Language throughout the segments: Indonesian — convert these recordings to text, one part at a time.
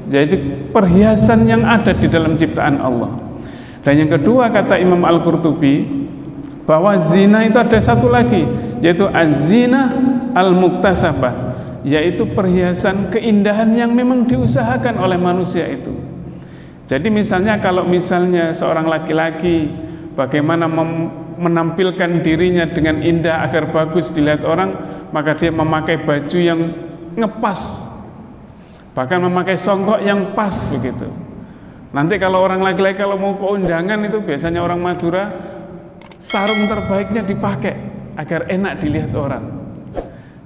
yaitu perhiasan yang ada di dalam ciptaan Allah. Dan yang kedua, kata Imam Al-Qurtubi, bahwa zina itu ada satu lagi, yaitu az-zina al-muktasabah, yaitu perhiasan keindahan yang memang diusahakan oleh manusia itu. Jadi misalnya kalau misalnya seorang laki-laki bagaimana menampilkan dirinya dengan indah agar bagus dilihat orang, maka dia memakai baju yang ngepas, bahkan memakai songkok yang pas begitu. Nanti kalau orang laki-laki kalau mau ke undangan itu biasanya orang Madura, sarung terbaiknya dipakai agar enak dilihat orang.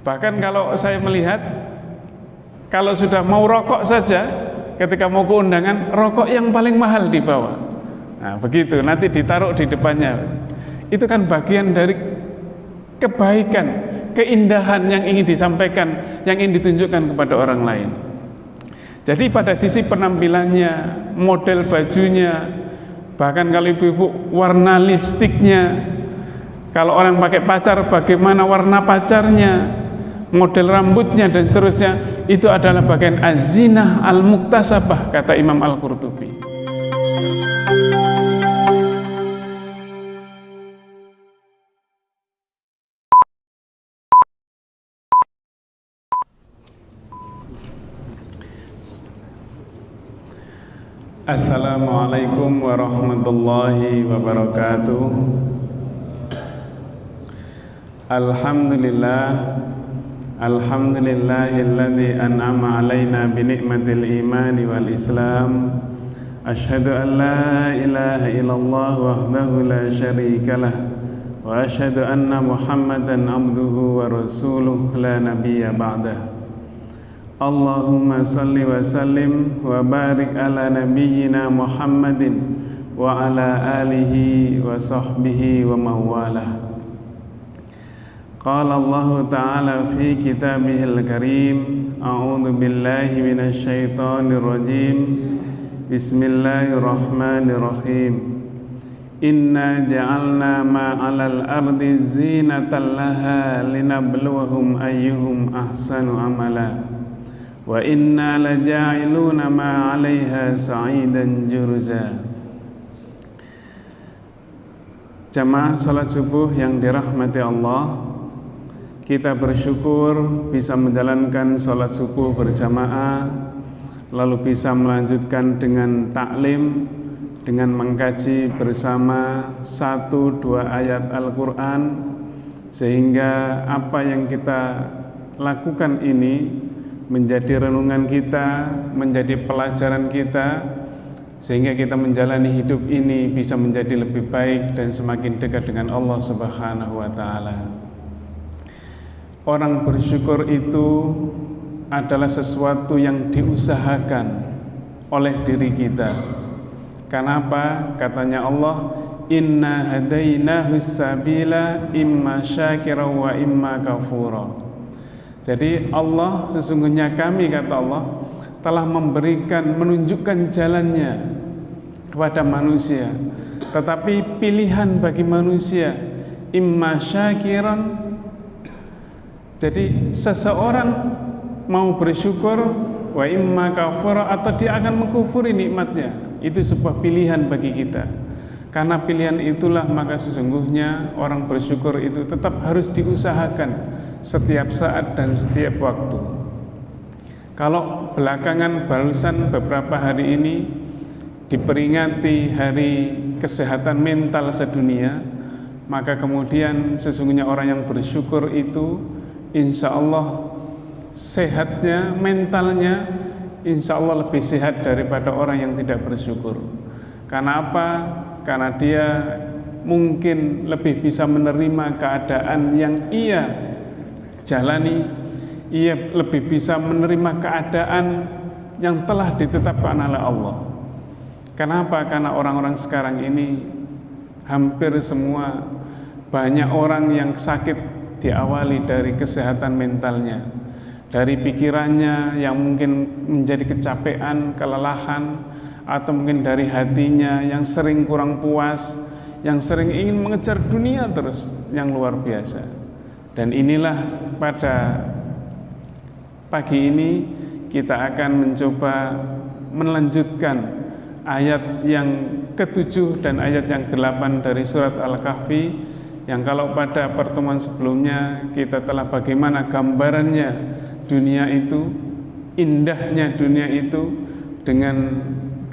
Bahkan kalau saya melihat, kalau sudah mau rokok saja, ketika mau ke undangan, rokok yang paling mahal dibawa. Nah begitu, nanti ditaruh di depannya. Itu kan bagian dari kebaikan, keindahan yang ingin disampaikan, yang ingin ditunjukkan kepada orang lain. Jadi pada sisi penampilannya, model bajunya, bahkan kalau ibu-ibu warna lipstiknya, kalau orang pakai pacar bagaimana warna pacarnya, model rambutnya dan seterusnya, itu adalah bagian az-zinah al-muktasabah, kata Imam Al-Qurtubi. Assalamualaikum warahmatullahi wabarakatuh. Alhamdulillahilladzi an'ama alaina bi ni'matil imani wal islam. Asyhadu an la ilaha illallah wahdahu la syarikalah wa asyhadu anna Muhammadan abduhu wa rasuluh la nabiyya ba'dah. Allahumma salli wa sallim wa barik ala nabiyyina Muhammadin wa ala alihi wa sahbihi wa mawalah. Qala Allah ta'ala fi kitabihil karim, a'udzu billahi minasy syaithanir rajim. Bismillahirrahmanirrahim. Inna ja'alna ma 'alal ardi zinatan laha linabluwahum ayyuhum ahsanu amala. Wa inna laja'iluna ma 'alaiha sa'idan jurza. Jamaah salat subuh yang dirahmati Allah, kita bersyukur bisa menjalankan salat subuh berjamaah, lalu bisa melanjutkan dengan taklim, dengan mengkaji bersama 1-2 ayat Al-Quran, sehingga apa yang kita lakukan ini menjadi renungan kita, menjadi pelajaran kita, sehingga kita menjalani hidup ini bisa menjadi lebih baik dan semakin dekat dengan Allah Subhanahu wa ta'ala. Orang bersyukur itu adalah sesuatu yang diusahakan oleh diri kita. Kenapa? Katanya Allah, inna hadainahu sabila imma syakira wa imma kafura. Jadi Allah, sesungguhnya kami, kata Allah, telah memberikan, menunjukkan jalannya kepada manusia. Tetapi pilihan bagi manusia, imma syakiran. Jadi seseorang mau bersyukur, wa imma kafura, atau dia akan mengkufuri nikmatnya. Itu sebuah pilihan bagi kita. Karena pilihan itulah maka sesungguhnya orang bersyukur itu tetap harus diusahakan setiap saat dan setiap waktu. Kalau belakangan barusan beberapa hari ini diperingati Hari Kesehatan Mental Sedunia, maka kemudian sesungguhnya orang yang bersyukur itu insya Allah sehatnya, mentalnya insya Allah lebih sehat daripada orang yang tidak bersyukur. Karena apa? Karena dia mungkin lebih bisa menerima keadaan yang ia jalani, ia lebih bisa menerima keadaan yang telah ditetapkan oleh Allah. Kenapa? Karena orang-orang sekarang ini hampir semua, banyak orang yang sakit diawali dari kesehatan mentalnya, dari pikirannya yang mungkin menjadi kecapean, kelelahan, atau mungkin dari hatinya yang sering kurang puas, yang sering ingin mengejar dunia terus yang luar biasa. Dan inilah pada pagi ini kita akan mencoba melanjutkan ayat yang ke-7 dan ayat yang ke-8 dari surat Al-Kahfi, yang kalau pada pertemuan sebelumnya kita telah bagaimana gambarannya dunia itu, indahnya dunia itu dengan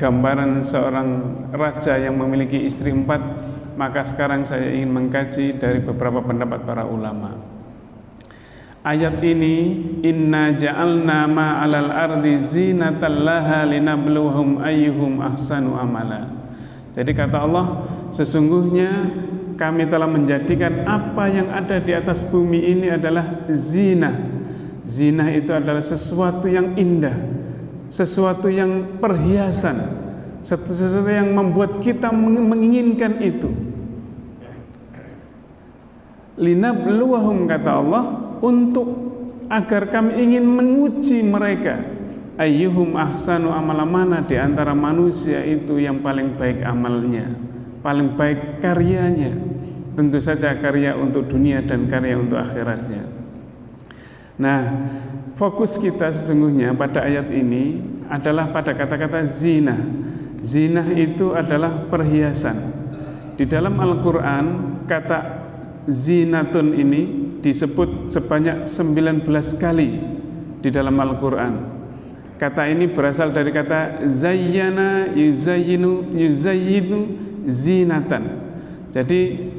gambaran seorang raja yang memiliki istri 4, maka sekarang saya ingin mengkaji dari beberapa pendapat para ulama. Ayat ini, inna ja'alna ma 'alal ardi zinatan laha linabluhum ayyuhum ahsanu amala. Jadi kata Allah, sesungguhnya kami telah menjadikan apa yang ada di atas bumi ini adalah zina. Zina itu adalah sesuatu yang indah, sesuatu yang perhiasan, sesuatu yang membuat kita menginginkan itu. Linabluhum, kata Allah, untuk agar kami ingin menguji mereka, ayyuhum ahsanu amala, mana di antara manusia itu yang paling baik amalnya, paling baik karyanya. Tentu saja karya untuk dunia dan karya untuk akhiratnya. Nah, fokus kita sesungguhnya pada ayat ini adalah pada kata-kata zina. Zina itu adalah perhiasan. Di dalam Al-Quran, kata zinatun ini disebut sebanyak 19 kali di dalam Al-Quran. Kata ini berasal dari kata zayyana yuzayyinu zinatan. Jadi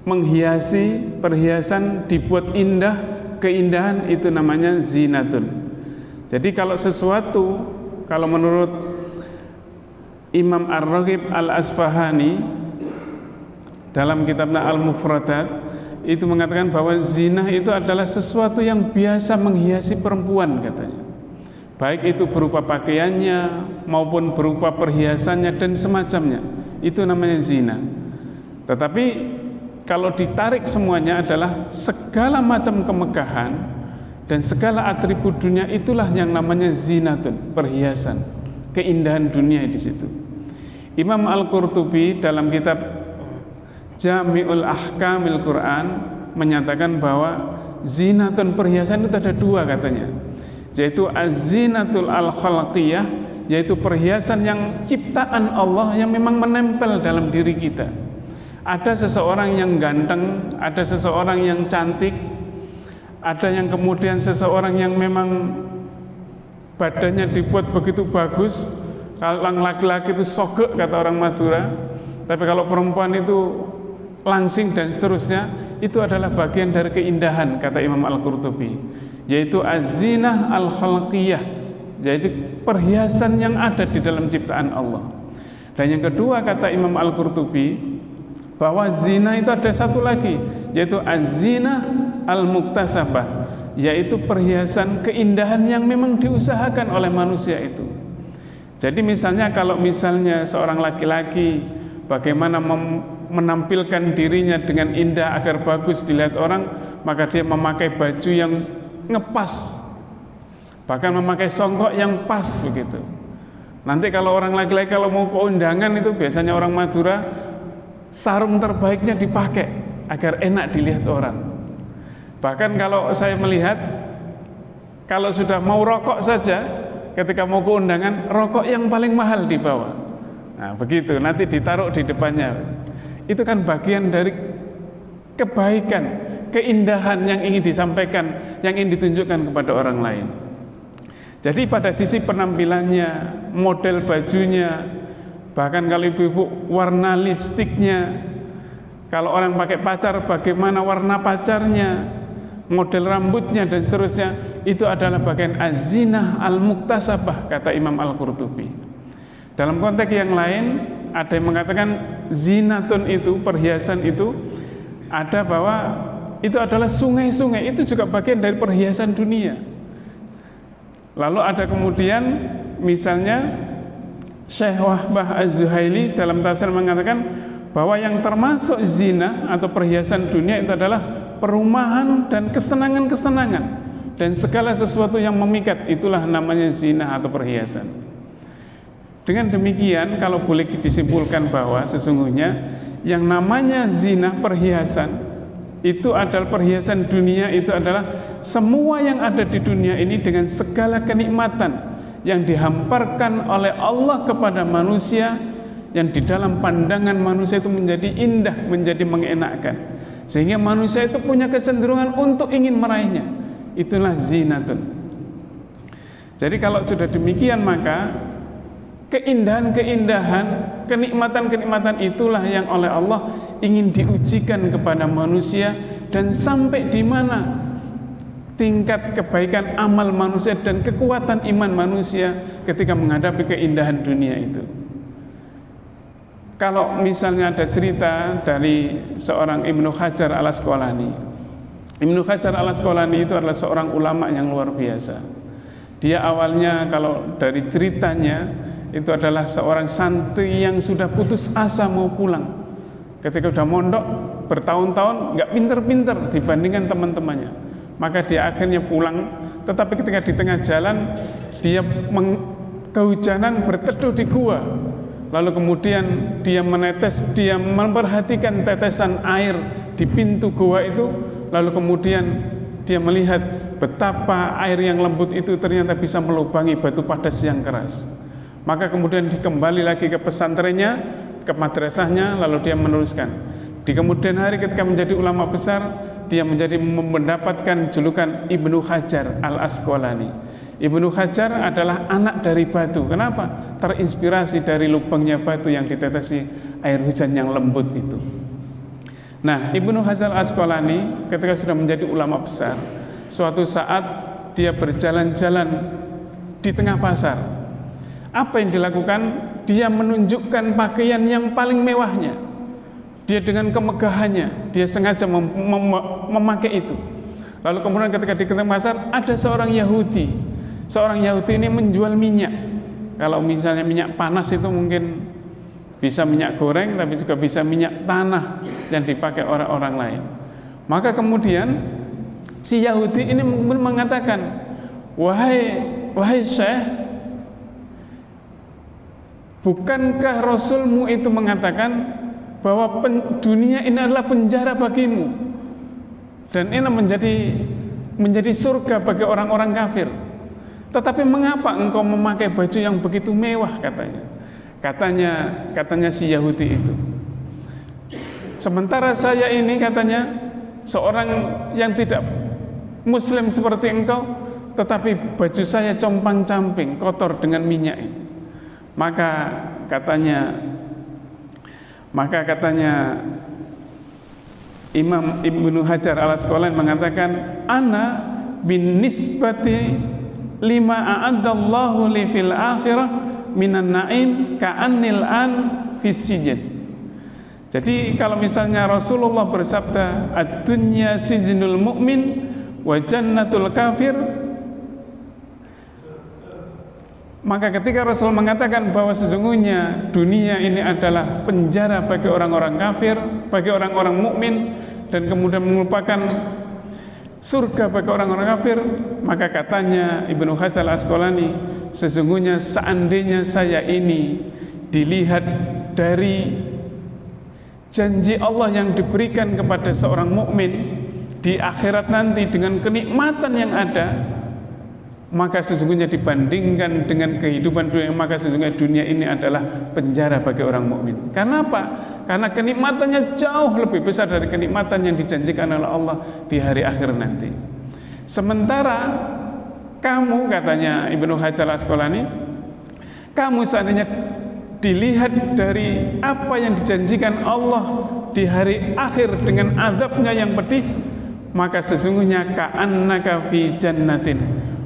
menghiasi, perhiasan dibuat indah, keindahan itu namanya zinatun. Jadi kalau sesuatu, kalau menurut Imam Ar-Raghib Al-Asfahani dalam kitabnya Al-Mufradat, itu mengatakan bahwa zina itu adalah sesuatu yang biasa menghiasi perempuan, katanya, baik itu berupa pakaiannya maupun berupa perhiasannya dan semacamnya, itu namanya zina. Tetapi kalau ditarik semuanya adalah segala macam kemegahan dan segala atribut dunia, itulah yang namanya zinatun, perhiasan, keindahan dunia di situ. Imam Al-Qurtubi dalam kitab Jami'ul Ahkamil Quran menyatakan bahwa zinatun, perhiasan itu ada 2 katanya, yaitu az-zinatul al-khalqiyah, yaitu perhiasan yang ciptaan Allah yang memang menempel dalam diri kita. Ada seseorang yang ganteng, ada seseorang yang cantik, ada yang kemudian seseorang yang memang badannya dibuat begitu bagus. Kalau laki-laki itu sogek kata orang Madura, tapi kalau perempuan itu langsing dan seterusnya, itu adalah bagian dari keindahan, kata Imam Al-Qurtubi, yaitu az-zinah al-khalqiyah, yaitu perhiasan yang ada di dalam ciptaan Allah. Dan yang kedua, kata Imam Al-Qurtubi, bahwa zina itu ada satu lagi, yaitu az-zinah al-muktasabah, yaitu perhiasan keindahan yang memang diusahakan oleh manusia itu. Jadi misalnya kalau misalnya seorang laki-laki bagaimana menampilkan dirinya dengan indah agar bagus dilihat orang, maka dia memakai baju yang ngepas, bahkan memakai songkok yang pas begitu. Nanti kalau orang laki-laki kalau mau ke undangan itu biasanya orang Madura, sarung terbaiknya dipakai agar enak dilihat orang. Bahkan kalau saya melihat, kalau sudah mau rokok saja, ketika mau ke undangan, rokok yang paling mahal dibawa. Nah begitu, nanti ditaruh di depannya. Itu kan bagian dari kebaikan, keindahan yang ingin disampaikan, yang ingin ditunjukkan kepada orang lain. Jadi pada sisi penampilannya, model bajunya, bahkan kalau ibu-ibu warna lipstiknya, kalau orang pakai pacar bagaimana warna pacarnya, model rambutnya dan seterusnya, itu adalah bagian az-zinah al-muktasabah, kata Imam Al-Qurtubi. Dalam konteks yang lain, ada yang mengatakan zinatun itu, perhiasan itu, ada bahwa itu adalah sungai-sungai, itu juga bagian dari perhiasan dunia. Lalu ada kemudian misalnya Syekh Wahbah Az-Zuhaili dalam tafsir mengatakan bahwa yang termasuk zina atau perhiasan dunia itu adalah perumahan dan kesenangan-kesenangan dan segala sesuatu yang memikat, itulah namanya zina atau perhiasan. Dengan demikian, kalau boleh disimpulkan bahwa sesungguhnya yang namanya zina, perhiasan, itu adalah perhiasan dunia, itu adalah semua yang ada di dunia ini dengan segala kenikmatan yang dihamparkan oleh Allah kepada manusia, yang di dalam pandangan manusia itu menjadi indah, menjadi mengenakkan, sehingga manusia itu punya kecenderungan untuk ingin meraihnya. Itulah zinatun. Jadi kalau sudah demikian, maka keindahan-keindahan, kenikmatan-kenikmatan itulah yang oleh Allah ingin diujikan kepada manusia, dan sampai di mana tingkat kebaikan amal manusia dan kekuatan iman manusia ketika menghadapi keindahan dunia itu. Kalau misalnya ada cerita dari seorang Ibnu Hajar al-Asqalani. Ibnu Hajar al-Asqalani itu adalah seorang ulama yang luar biasa. Dia awalnya, kalau dari ceritanya, itu adalah seorang santri yang sudah putus asa mau pulang. Ketika sudah mondok bertahun-tahun nggak pinter-pinter dibandingkan teman-temannya, maka dia akhirnya pulang. Tetapi ketika di tengah jalan dia kehujanan, berteduh di gua. Lalu kemudian dia memperhatikan tetesan air di pintu gua itu. Lalu kemudian dia melihat betapa air yang lembut itu ternyata bisa melubangi batu padas yang keras. Maka kemudian dikembali lagi ke pesantrennya, ke madrasahnya, lalu dia meneruskan. Di kemudian hari ketika menjadi ulama besar, dia mendapatkan julukan Ibnu Hajar al-Asqalani. Ibnu Hajar adalah anak dari batu. Kenapa? Terinspirasi dari lubangnya batu yang ditetesi air hujan yang lembut itu. Nah, Ibnu Hajar al-Asqalani ketika sudah menjadi ulama besar, suatu saat dia berjalan-jalan di tengah pasar. Apa yang dilakukan? Dia menunjukkan pakaian yang paling mewahnya. Dia dengan kemegahannya, dia sengaja memakai itu. Lalu kemudian ketika di tengah pasar ada seorang Yahudi. Seorang Yahudi ini menjual minyak. Kalau misalnya minyak panas itu mungkin bisa minyak goreng, tapi juga bisa minyak tanah yang dipakai orang-orang lain. Maka kemudian si Yahudi ini mengatakan, wahai Syekh, bukankah Rasulmu itu mengatakan bahwa dunia ini adalah penjara bagimu dan ini menjadi surga bagi orang-orang kafir? Tetapi mengapa engkau memakai baju yang begitu mewah? Katanya si Yahudi itu. Sementara saya ini, katanya, seorang yang tidak Muslim seperti engkau, tetapi baju saya compang-camping, kotor dengan minyak ini. Maka katanya Imam Ibnu Hajar al-Asqalani mengatakan, ana bin nisbati lima a'addallahu li fil akhirah minan na'im ka'annil an fis sijin. Jadi kalau misalnya Rasulullah bersabda, ad-dunya sijnul mu'min wa jannatul kafir, maka ketika Rasul mengatakan bahwa sesungguhnya dunia ini adalah penjara bagi orang-orang kafir, bagi orang-orang mukmin, dan kemudian merupakan surga bagi orang-orang kafir, maka katanya Ibnu Hajar al-Asqalani, sesungguhnya seandainya saya ini dilihat dari janji Allah yang diberikan kepada seorang mukmin di akhirat nanti dengan kenikmatan yang ada, maka sesungguhnya dibandingkan dengan kehidupan dunia, maka sesungguhnya dunia ini adalah penjara bagi orang mukmin. Karena apa? Karena kenikmatannya jauh lebih besar dari kenikmatan yang dijanjikan oleh Allah di hari akhir nanti. Sementara kamu, katanya Ibnu Hajar al-Asqalani, kamu seandainya dilihat dari apa yang dijanjikan Allah di hari akhir dengan azabnya yang pedih, maka sesungguhnya ka'annaka fi jannatin,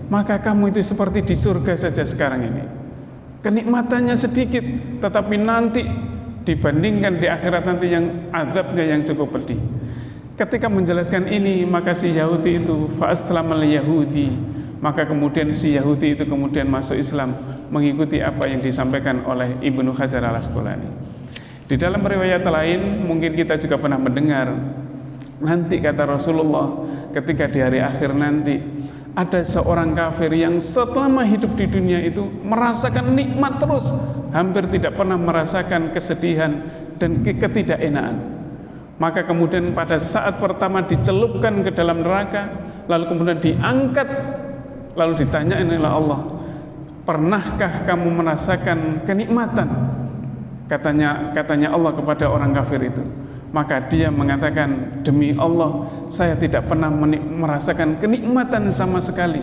maka kamu itu seperti di surga saja sekarang ini. Kenikmatannya sedikit, tetapi nanti dibandingkan di akhirat nanti yang azabnya yang cukup pedih. Ketika menjelaskan ini, maka si Yahudi itu fa'aslamal Yahudi, maka kemudian si Yahudi itu kemudian masuk Islam, mengikuti apa yang disampaikan oleh Ibnu Hajar al-Asqalani. Di dalam riwayat lain mungkin kita juga pernah mendengar, nanti kata Rasulullah, ketika di hari akhir nanti ada seorang kafir yang selama hidup di dunia itu merasakan nikmat terus, hampir tidak pernah merasakan kesedihan dan ketidakenaan. Maka kemudian pada saat pertama dicelupkan ke dalam neraka, lalu kemudian diangkat, lalu ditanyain oleh Allah, pernahkah kamu merasakan kenikmatan? Katanya Allah kepada orang kafir itu. Maka dia mengatakan, demi Allah, saya tidak pernah merasakan kenikmatan sama sekali,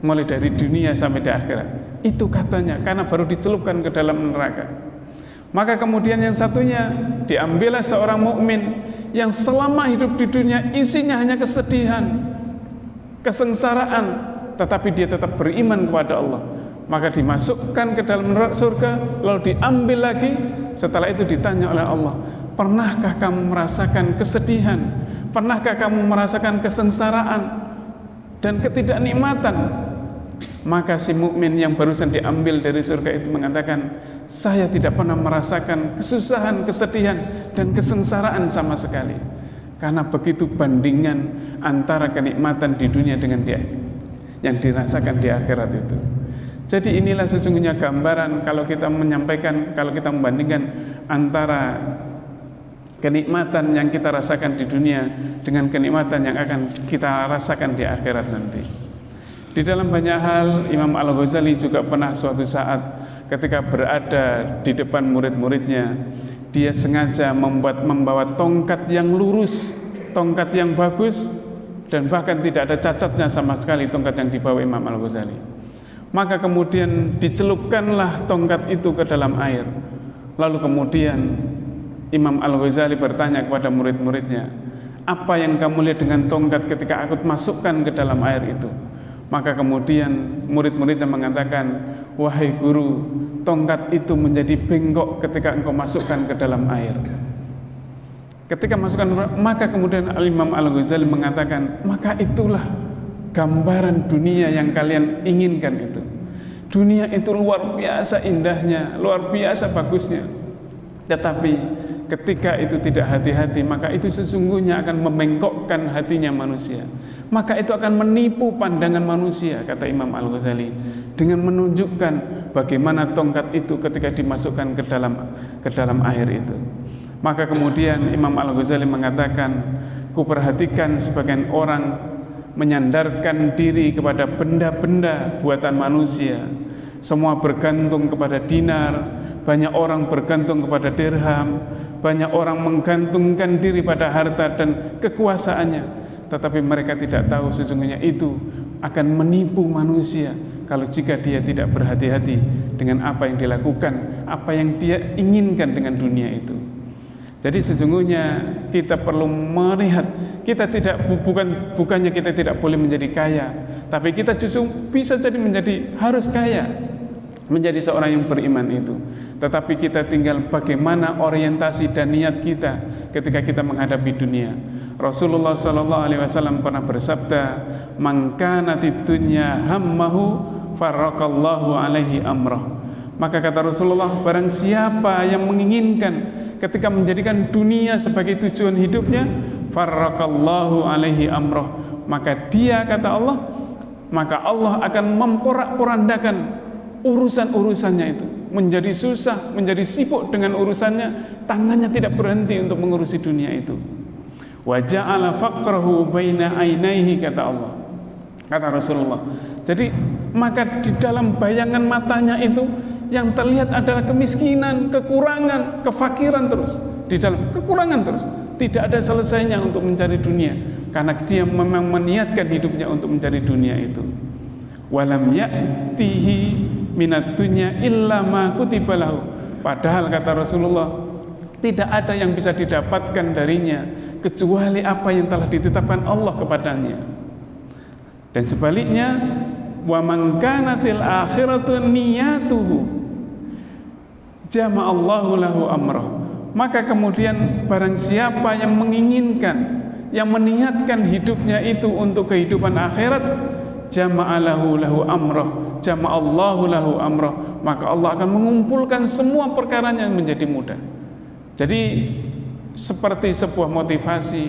mulai dari dunia sampai di akhirat. Itu katanya, karena baru dicelupkan ke dalam neraka. Maka kemudian yang satunya, diambillah seorang mukmin yang selama hidup di dunia isinya hanya kesedihan, kesengsaraan, tetapi dia tetap beriman kepada Allah. Maka dimasukkan ke dalam surga, lalu diambil lagi. Setelah itu ditanya oleh Allah, pernahkah kamu merasakan kesedihan? Pernahkah kamu merasakan kesengsaraan dan ketidaknikmatan? Maka si mukmin yang barusan diambil dari surga itu mengatakan, saya tidak pernah merasakan kesusahan, kesedihan, dan kesengsaraan sama sekali. Karena begitu bandingan antara kenikmatan di dunia dengan dia yang dirasakan di akhirat itu. Jadi inilah sesungguhnya gambaran kalau kita menyampaikan, kalau kita membandingkan antara kenikmatan yang kita rasakan di dunia dengan kenikmatan yang akan kita rasakan di akhirat nanti. Di dalam banyak hal, Imam Al-Ghazali juga pernah suatu saat ketika berada di depan murid-muridnya, dia sengaja membawa tongkat yang lurus, tongkat yang bagus, dan bahkan tidak ada cacatnya sama sekali tongkat yang dibawa Imam Al-Ghazali. Maka kemudian dicelupkanlah tongkat itu ke dalam air. Lalu kemudian Imam Al-Ghazali bertanya kepada murid-muridnya, apa yang kamu lihat dengan tongkat ketika aku masukkan ke dalam air itu? Maka kemudian murid-muridnya mengatakan, wahai guru, tongkat itu menjadi bengkok ketika engkau masukkan ke dalam air. Ketika masukkan, maka kemudian Imam Al-Ghazali mengatakan, maka itulah gambaran dunia yang kalian inginkan itu. Dunia itu luar biasa indahnya, luar biasa bagusnya. Tetapi ketika itu tidak hati-hati, maka itu sesungguhnya akan membengkokkan hatinya manusia. Maka itu akan menipu pandangan manusia, kata Imam Al-Ghazali, dengan menunjukkan bagaimana tongkat itu ketika dimasukkan ke dalam air itu. Maka kemudian Imam Al-Ghazali mengatakan, kuperhatikan sebagian orang menyandarkan diri kepada benda-benda buatan manusia. Semua bergantung kepada dinar, banyak orang bergantung kepada dirham, banyak orang menggantungkan diri pada harta dan kekuasaannya. Tetapi mereka tidak tahu sesungguhnya itu akan menipu manusia kalau jika dia tidak berhati-hati dengan apa yang dilakukan, apa yang dia inginkan dengan dunia itu. Jadi sesungguhnya kita perlu melihat, kita tidak bukannya kita tidak boleh menjadi kaya, tapi kita justru bisa jadi harus kaya, menjadi seorang yang beriman itu. Tetapi kita tinggal bagaimana orientasi dan niat kita ketika kita menghadapi dunia. Rasulullah SAW pernah bersabda, "Man kanatid dunya hammahu farraqallahu alaihi amrah." Maka kata Rasulullah, barang siapa yang menginginkan ketika menjadikan dunia sebagai tujuan hidupnya, farraqallahu alaihi amrah, maka dia, kata Allah, maka Allah akan memporak-porandakan urusan-urusannya itu, menjadi susah, menjadi sibuk dengan urusannya, tangannya tidak berhenti untuk mengurusi dunia itu. Wa ja'ala faqrahu baina ainaihi, kata Allah, kata Rasulullah. Jadi maka di dalam bayangan matanya itu yang terlihat adalah kemiskinan, kekurangan, kefakiran terus, di dalam kekurangan terus, tidak ada selesainya untuk mencari dunia, karena dia memang meniatkan hidupnya untuk mencari dunia itu. Walam ya'tihi minat dunya illa ma kutiba lahu. Padahal kata Rasulullah, tidak ada yang bisa didapatkan darinya kecuali apa yang telah ditetapkan Allah kepadanya. Dan sebaliknya, wa man kanatil akhiratu niyatuhu jama'allahu lahu amrah. Maka kemudian barang siapa yang menginginkan, yang meniatkan hidupnya itu untuk kehidupan akhirat, jama'alahu lahu amrah, jama'allahu lahu amrah, maka Allah akan mengumpulkan semua perkaranya menjadi mudah. Jadi seperti sebuah motivasi,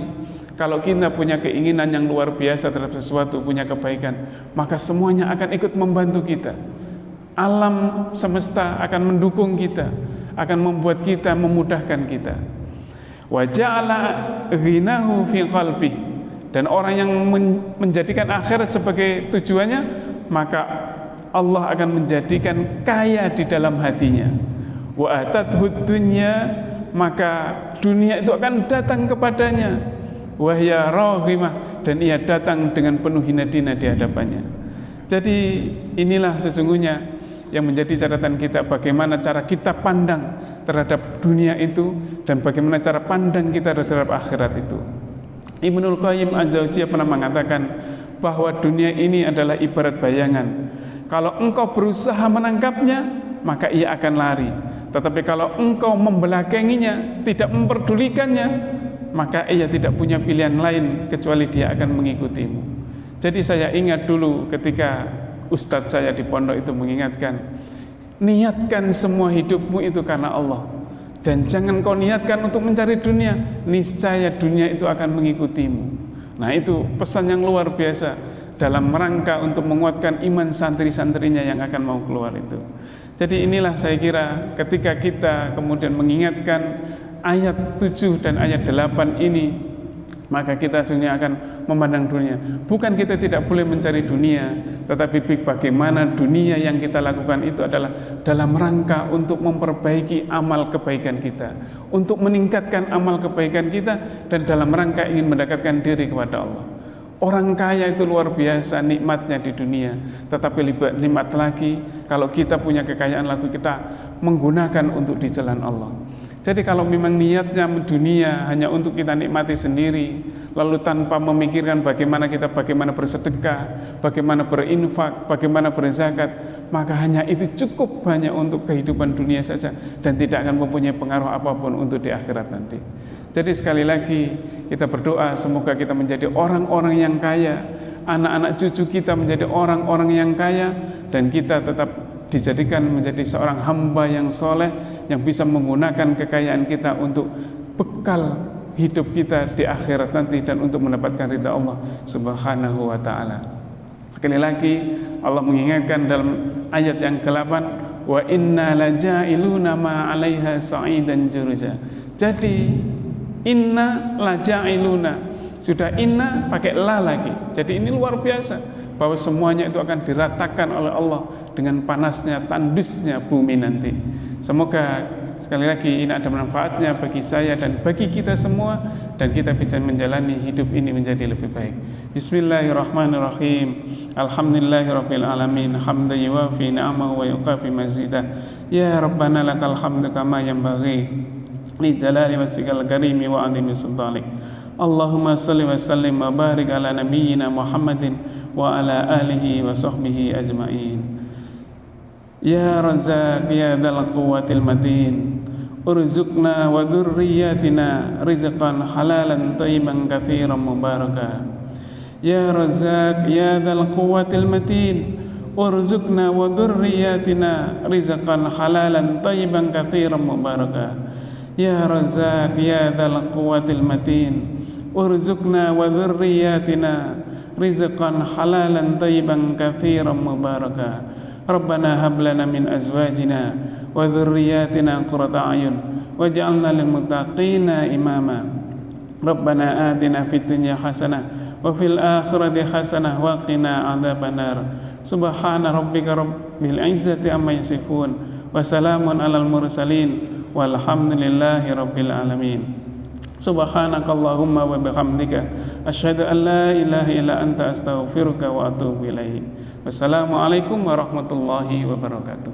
kalau kita punya keinginan yang luar biasa terhadap sesuatu, punya kebaikan, maka semuanya akan ikut membantu kita. Alam semesta akan mendukung kita, akan membuat kita, memudahkan kita. wa ja'ala ghinahu fi qalbi, dan orang yang menjadikan akhirat sebagai tujuannya, maka Allah akan menjadikan kaya di dalam hatinya. Wa atathud dunya, maka dunia itu akan datang kepadanya. Wa hiya raghimah, dan ia datang dengan penuh hina-dina di hadapannya. Jadi inilah sesungguhnya yang menjadi catatan kita, bagaimana cara kita pandang terhadap dunia itu dan bagaimana cara pandang kita terhadap akhirat itu. Ibnul Qayyim Az-Jauziyah pernah mengatakan bahwa dunia ini adalah ibarat bayangan. Kalau engkau berusaha menangkapnya, maka ia akan lari. Tetapi kalau engkau membelakanginya, tidak memperdulikannya, maka ia tidak punya pilihan lain kecuali dia akan mengikutimu. Jadi saya ingat dulu ketika ustadz saya di pondok itu mengingatkan, niatkan semua hidupmu itu karena Allah. Dan jangan kau niatkan untuk mencari dunia, niscaya dunia itu akan mengikutimu. Nah, itu pesan yang luar biasa dalam rangka untuk menguatkan iman santri-santrinya yang akan mau keluar itu. Jadi inilah saya kira ketika kita kemudian mengingatkan ayat 7 dan ayat 8 ini, maka kita sebenarnya akan memandang dunia. Bukan kita tidak boleh mencari dunia, tetapi bagaimana dunia yang kita lakukan itu adalah dalam rangka untuk memperbaiki amal kebaikan kita, untuk meningkatkan amal kebaikan kita, dan dalam rangka ingin mendekatkan diri kepada Allah. Orang kaya itu luar biasa nikmatnya di dunia, tetapi lebih nikmat lagi kalau kita punya kekayaan lalu kita menggunakan untuk di jalan Allah. Jadi kalau memang niatnya dunia hanya untuk kita nikmati sendiri, lalu tanpa memikirkan bagaimana bersedekah, bagaimana berinfak, bagaimana berzakat, maka hanya itu cukup banyak untuk kehidupan dunia saja dan tidak akan mempunyai pengaruh apapun untuk di akhirat nanti. Jadi sekali lagi kita berdoa semoga kita menjadi orang-orang yang kaya, anak-anak cucu kita menjadi orang-orang yang kaya, dan kita tetap dijadikan menjadi seorang hamba yang soleh yang bisa menggunakan kekayaan kita untuk bekal hidup kita di akhirat nanti dan untuk mendapatkan ridha Allah Subhanahu wa ta'ala. Sekali lagi Allah mengingatkan dalam ayat yang ke-8, wa inna laja'iluna ma 'alaiha sa'idan juruja. Jadi inna laja'iluna, sudah inna pakai la lagi. Jadi ini luar biasa bahwa semuanya itu akan diratakan oleh Allah dengan panasnya, tandusnya bumi nanti. Semoga sekali lagi ini ada manfaatnya bagi saya dan bagi kita semua, dan kita bisa menjalani hidup ini menjadi lebih baik. Bismillahirrahmanirrahim. Alhamdulillahirabbil alamin, hamdan yuwafi ni'amahu wa yukafi mazidah. Ya Rabbana lakal hamdu kama yanbaghi li jalali wajhikal karimi wa 'azimi sultanik. Allahumma salli wa sallim wa barik ala nabiyyina Muhammadin wa ala alihi wa sahbihi ajma'in. Ya Razzaq ya dzal quwwatil matin, urzuqna wa dzurriyyatina rizqan halalan thayyiban katsiran mubaraka. Ya Razzaq ya dzal quwwatil matin, urzuqna wa dzurriyyatina rizqan halalan thayyiban katsiran mubaraka. Ya Razzaq ya dzal quwwatil matin, urzuqna wa dzurriyyatina rizqan halalan thayyiban katsiran mubaraka. Rabbana hab lana min azwajina wa dzurriyyatina qurrata a'yun waj'alna lil muttaqina imama. Rabbana atina fid dunya hasanah wa fil akhirati hasanah wa qina adzabannar. Subhana rabbika rabbil izzati amma yasifun wa salamun alal mursalin walhamdulillahi rabbil alamin. Subhanakallahumma wa bihamdika asyhadu an la ilaha illa anta astaghfiruka wa atubu ilaik. Wassalamualaikum warahmatullahi wabarakatuh.